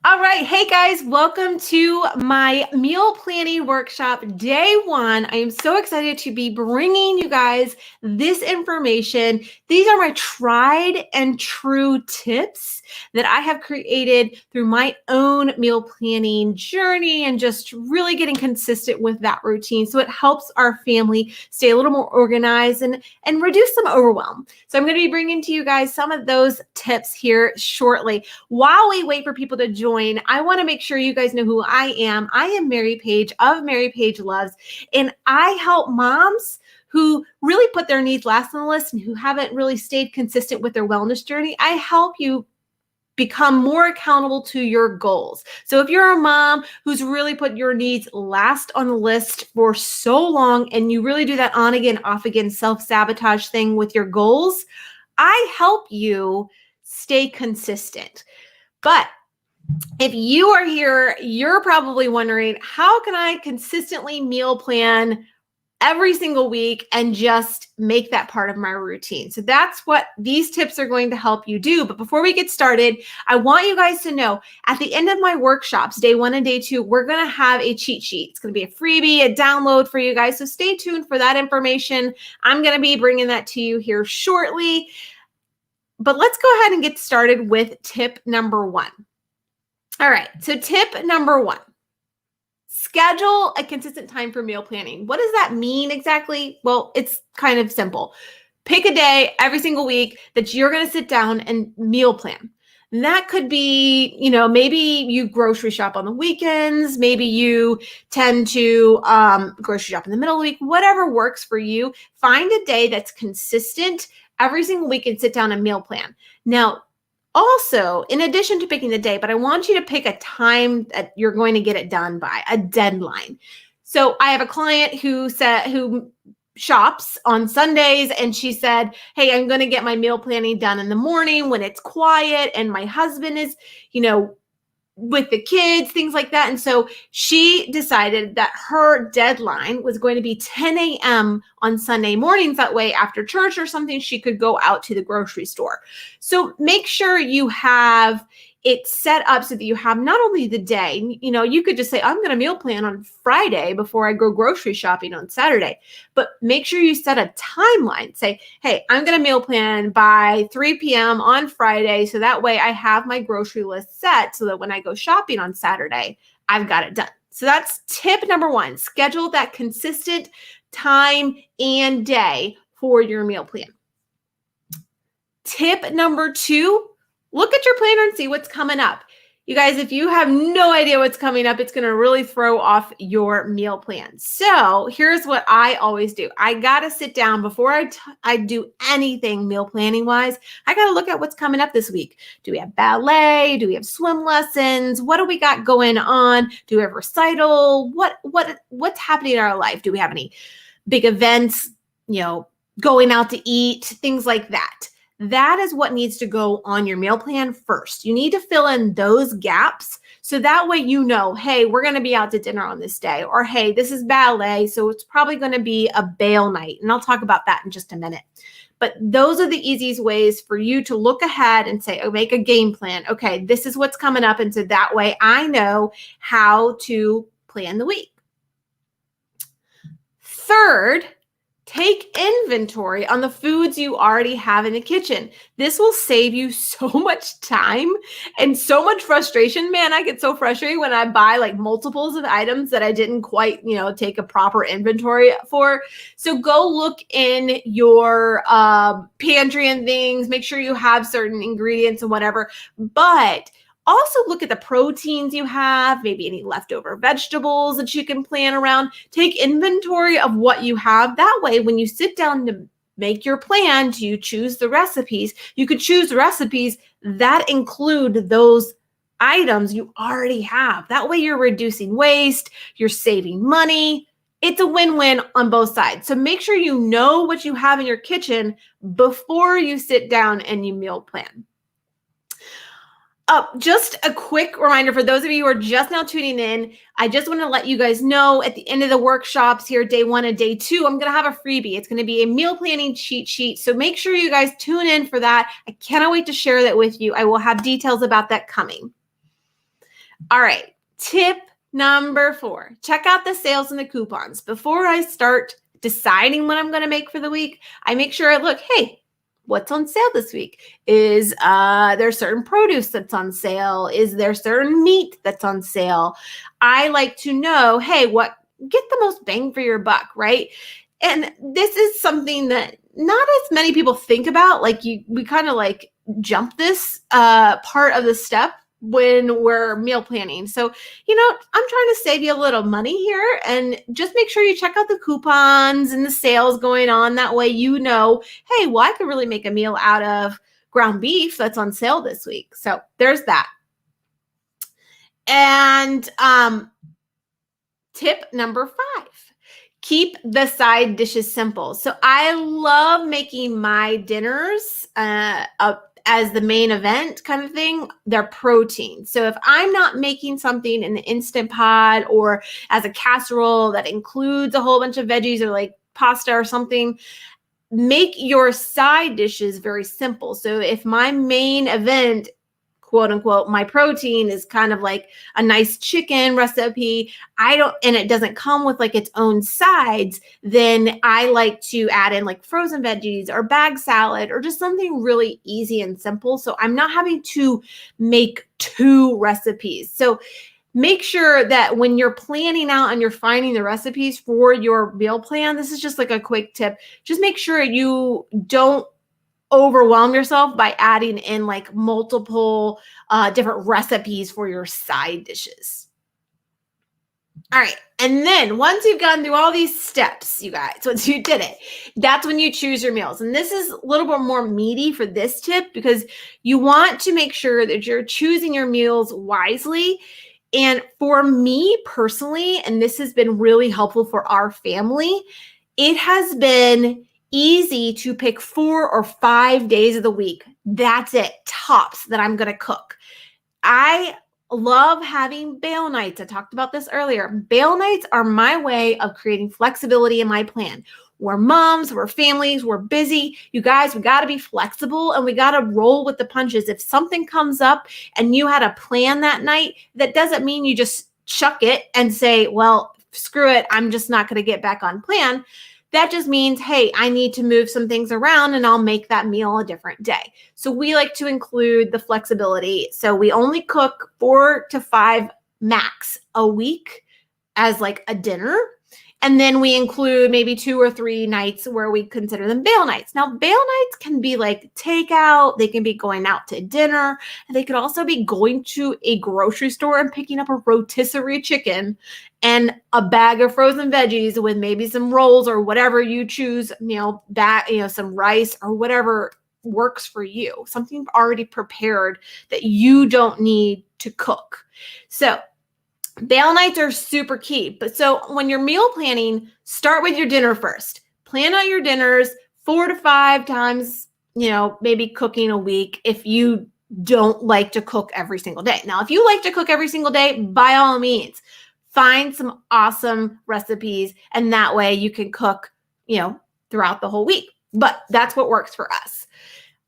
All right. Hey guys, welcome to my meal planning workshop, day one. I am so excited to be bringing you guys this information. These are my tried and true tips that I have created through my own meal planning journey and just really getting consistent with that routine. So it helps our family stay a little more organized and reduce some overwhelm. So I'm going to be bringing to you guys some of those tips here shortly. While we wait for people to join, I want to make sure you guys know who I am. I am Mary Page of Mary Page Loves, and I help moms who really put their needs last on the list and who haven't really stayed consistent with their wellness journey. I help you become more accountable to your goals. So if you're a mom who's really put your needs last on the list for so long and you really do that on again, off again, self-sabotage thing with your goals, I help you stay consistent. But if you are here, you're probably wondering, how can I consistently meal plan every single week and just make that part of my routine? So that's what these tips are going to help you do. But before we get started, I want you guys to know at the end of my workshops, day one and day two, we're going to have a cheat sheet. It's going to be a freebie, a download for you guys. So stay tuned for that information. I'm going to be bringing that to you here shortly. But let's go ahead and get started with tip number one. All right, so tip number one, schedule a consistent time for meal planning. What does that mean exactly? Well, it's kind of simple. Pick a day every single week that you're going to sit down and meal plan. And that could be, maybe you grocery shop on the weekends. Maybe you tend to grocery shop in the middle of the week, whatever works for you. Find a day that's consistent every single week and sit down and meal plan. Now, also, in addition to picking the day, but I want you to pick a time that you're going to get it done by, a deadline. So I have a client who shops on Sundays, and she said, hey, I'm going to get my meal planning done in the morning when it's quiet and my husband is, with the kids, things like that. And so she decided that her deadline was going to be 10 a.m. on Sunday mornings. That way, after church or something, she could go out to the grocery store. So make sure you have it set up so that you have not only the day, you could just say, I'm going to meal plan on Friday before I go grocery shopping on Saturday, but make sure you set a timeline. Say, hey, I'm going to meal plan by 3 p.m. on Friday. So that way I have my grocery list set so that when I go shopping on Saturday, I've got it done. So that's tip number one, schedule that consistent time and day for your meal plan. Tip number two, look at your planner and see what's coming up. You guys, if you have no idea what's coming up, it's going to really throw off your meal plan. So here's what I always do. I got to sit down before I do anything meal planning wise. I got to look at what's coming up this week. Do we have ballet? Do we have swim lessons? What do we got going on? Do we have recital? What's happening in our life? Do we have any big events, going out to eat, things like that? That is what needs to go on your meal plan first. You need to fill in those gaps so that way hey, we're going to be out to dinner on this day, or hey, this is ballet, so it's probably going to be a bail night. And I'll talk about that in just a minute. But those are the easiest ways for you to look ahead and say, make a game plan. Okay, this is what's coming up. And so that way I know how to plan the week. Third, take inventory on the foods you already have in the kitchen. This will save you so much time and so much frustration. Man, I get so frustrated when I buy like multiples of items that I didn't quite, take a proper inventory for. So go look in your pantry and things. Make sure you have certain ingredients and whatever. But also look at the proteins you have, maybe any leftover vegetables that you can plan around. Take inventory of what you have. That way, when you sit down to make your plan, to choose the recipes, you could choose recipes that include those items you already have. That way you're reducing waste, you're saving money. It's a win-win on both sides. So make sure you know what you have in your kitchen before you sit down and you meal plan. Just a quick reminder for those of you who are just now tuning in, I just want to let you guys know at the end of the workshops here, day one and day two, I'm going to have a freebie. It's going to be a meal planning cheat sheet. So make sure you guys tune in for that. I cannot wait to share that with you. I will have details about that coming. All right. Tip number 4, check out the sales and the coupons. Before I start deciding what I'm going to make for the week, I make sure I look, hey, what's on sale this week? Is there certain produce that's on sale? Is there certain meat that's on sale? I like to know, hey, what get the most bang for your buck, right? And this is something that not as many people think about. Like we kind of like jump this part of the step when we're meal planning. So, I'm trying to save you a little money here, and just make sure you check out the coupons and the sales going on. That way, hey, well, I could really make a meal out of ground beef that's on sale this week. So there's that. And tip number 5. Keep the side dishes simple. So I love making my dinners as the main event kind of thing. They're protein. So if I'm not making something in the Instant Pot or as a casserole that includes a whole bunch of veggies or like pasta or something, make your side dishes very simple. So if my main event, quote unquote, my protein is kind of like a nice chicken recipe, and it doesn't come with like its own sides, then I like to add in like frozen veggies or bag salad or just something really easy and simple. So I'm not having to make 2 recipes. So make sure that when you're planning out and you're finding the recipes for your meal plan, this is just like a quick tip. Just make sure you don't overwhelm yourself by adding in like multiple different recipes for your side dishes. All right. And then once you've gone through all these steps, you guys, once you did it, that's when you choose your meals. And this is a little bit more meaty for this tip because you want to make sure that you're choosing your meals wisely. And for me personally, and this has been really helpful for our family, it has been easy to pick 4 or 5 days of the week. That's it, tops, that I'm going to cook. I love having bail nights. I talked about this earlier. Bail nights are my way of creating flexibility in my plan. We're moms, we're families, we're busy. You guys, we got to be flexible and we got to roll with the punches. If something comes up and you had a plan that night, that doesn't mean you just chuck it and say, well, screw it, I'm just not going to get back on plan. That just means, hey, I need to move some things around and I'll make that meal a different day. So we like to include the flexibility. So we only cook 4 to 5 max a week as like a dinner. And then we include maybe 2 or 3 nights where we consider them bail nights. Now, bail nights can be like takeout. They can be going out to dinner. And they could also be going to a grocery store and picking up a rotisserie chicken and a bag of frozen veggies with maybe some rolls or whatever you choose, some rice or whatever works for you. Something already prepared that you don't need to cook. So bail nights are super key. But so when you're meal planning, start with your dinner first. Plan out your dinners 4 to 5 times, maybe cooking a week if you don't like to cook every single day. Now, if you like to cook every single day, by all means, find some awesome recipes. And that way you can cook, throughout the whole week. But that's what works for us.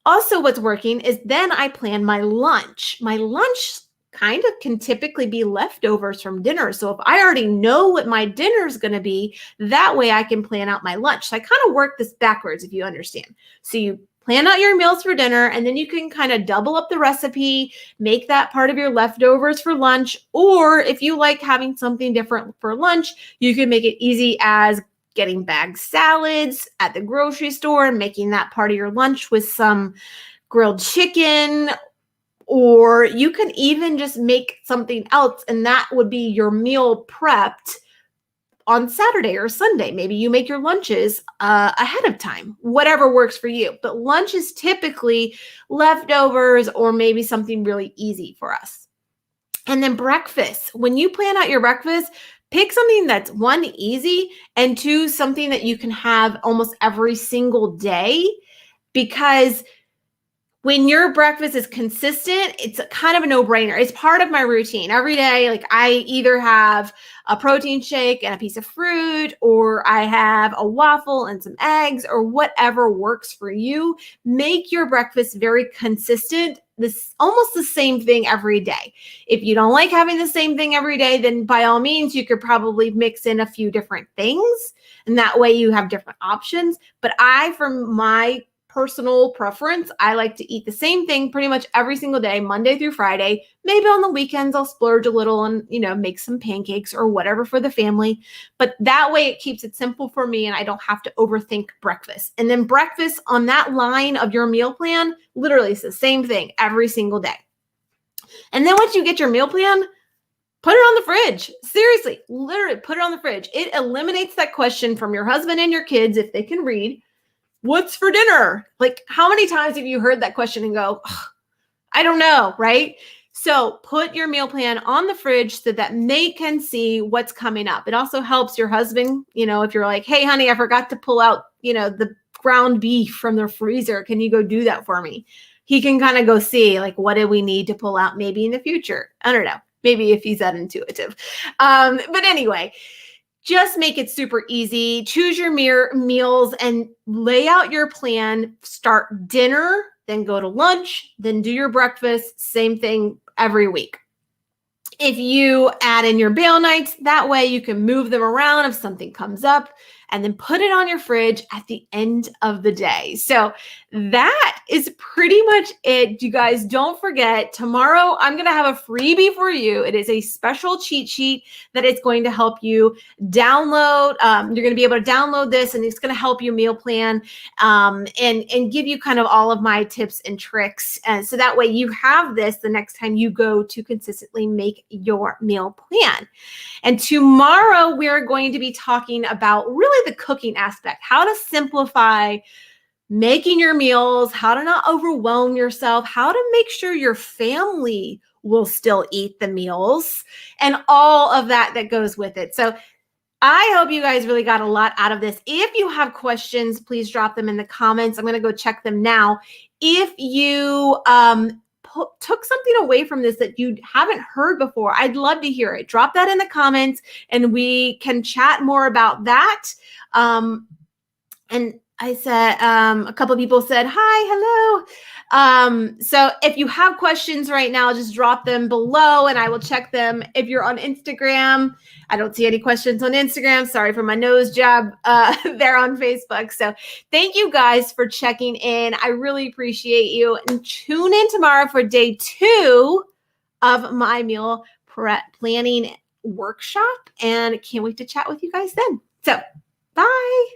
Also, what's working is then I plan my lunch. My lunch kind of can typically be leftovers from dinner. So if I already know what my dinner is going to be, that way I can plan out my lunch. So I kind of work this backwards, if you understand. So you plan out your meals for dinner, and then you can kind of double up the recipe, make that part of your leftovers for lunch. Or if you like having something different for lunch, you can make it easy as getting bag salads at the grocery store and making that part of your lunch with some grilled chicken. Or you can even just make something else, and that would be your meal prepped on Saturday or Sunday. Maybe you make your lunches ahead of time, whatever works for you. But lunch is typically leftovers or maybe something really easy for us. And then breakfast. When you plan out your breakfast, pick something that's 1, easy, and 2, something that you can have almost every single day, because when your breakfast is consistent, it's kind of a no-brainer. It's part of my routine. Every day, like I either have a protein shake and a piece of fruit, or I have a waffle and some eggs, or whatever works for you. Make your breakfast very consistent. this almost the same thing every day. If you don't like having the same thing every day, then by all means, you could probably mix in a few different things. And that way you have different options. But from my personal preference, I like to eat the same thing pretty much every single day, Monday through Friday. Maybe on the weekends, I'll splurge a little and, make some pancakes or whatever for the family. But that way it keeps it simple for me and I don't have to overthink breakfast. And then breakfast on that line of your meal plan, literally it's the same thing every single day. And then once you get your meal plan, put it on the fridge. Seriously, literally put it on the fridge. It eliminates that question from your husband and your kids if they can read. What's for dinner? Like, how many times have you heard that question and go, I don't know, right? So put your meal plan on the fridge so that they can see what's coming up. It also helps your husband, if you're like, hey, honey, I forgot to pull out, the ground beef from the freezer. Can you go do that for me? He can kind of go see, like, what do we need to pull out maybe in the future? I don't know. Maybe if he's that intuitive. But anyway, just make it super easy. Choose your meals and lay out your plan. Start dinner, then go to lunch, then do your breakfast. Same thing every week. If you add in your bail nights, that way you can move them around if something comes up, and then put it on your fridge at the end of the day. So that is pretty much it. You guys, don't forget, tomorrow I'm going to have a freebie for you. It is a special cheat sheet that is going to help you download. You're going to be able to download this, and it's going to help you meal plan and give you kind of all of my tips and tricks. And so that way you have this the next time you go to consistently make your meal plan. And tomorrow we're going to be talking about really the cooking aspect, how to simplify making your meals, how to not overwhelm yourself, how to make sure your family will still eat the meals, and all of that goes with it. So I hope you guys really got a lot out of this. If you have questions, please drop them in the comments. I'm going to go check them now. If you took something away from this that you haven't heard before, I'd love to hear it. Drop that in the comments and we can chat more about that. And I said, a couple of people said, hi, hello. So if you have questions right now, just drop them below and I will check them. If you're on Instagram, I don't see any questions on Instagram. Sorry for my nose job there on Facebook. So thank you guys for checking in. I really appreciate you. And tune in tomorrow for day 2 of my meal planning workshop. And can't wait to chat with you guys then. So bye.